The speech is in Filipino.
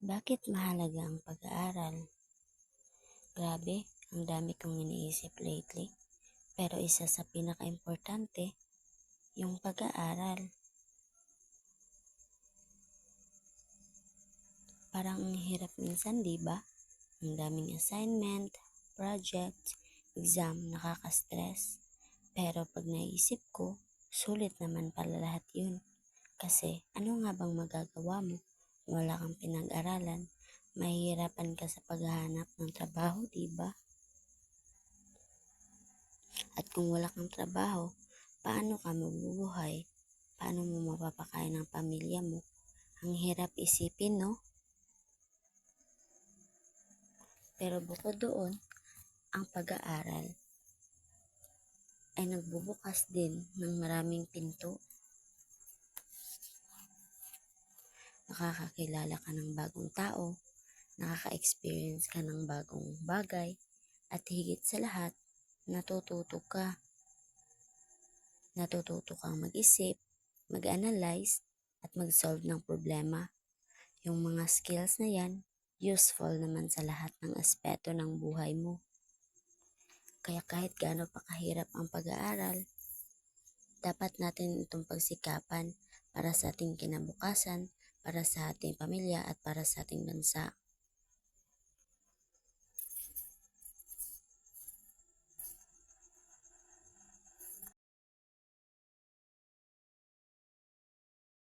Bakit mahalaga ang pag-aaral? Grabe, ang dami kong iniisip lately. Pero isa sa pinaka-importante, yung pag-aaral. Parang ang hirap minsan, di ba? Ang daming assignment, project, exam, nakaka-stress. Pero pag naisip ko, sulit naman pala lahat yun. Kasi ano nga bang magagawa mo? Wala kang pinag-aralan, mahihirapan ka sa paghahanap ng trabaho, di ba? At kung wala kang trabaho, paano ka mabubuhay? Paano mo mapapakain ang pamilya mo? Ang hirap isipin, no? Pero bukod doon, ang pag-aaral ay nagbubukas din ng maraming pinto. Nakakakilala ka ng bagong tao, nakaka-experience ka ng bagong bagay, at higit sa lahat, natututo ka. Natututo kang mag-isip, mag-analyze, at mag-solve ng problema. Yung mga skills na yan, useful naman sa lahat ng aspeto ng buhay mo. Kaya kahit gaano pa kahirap ang pag-aaral, dapat natin itong pagsikapan para sa ating kinabukasan, para sa ating pamilya at para sa ating bansa.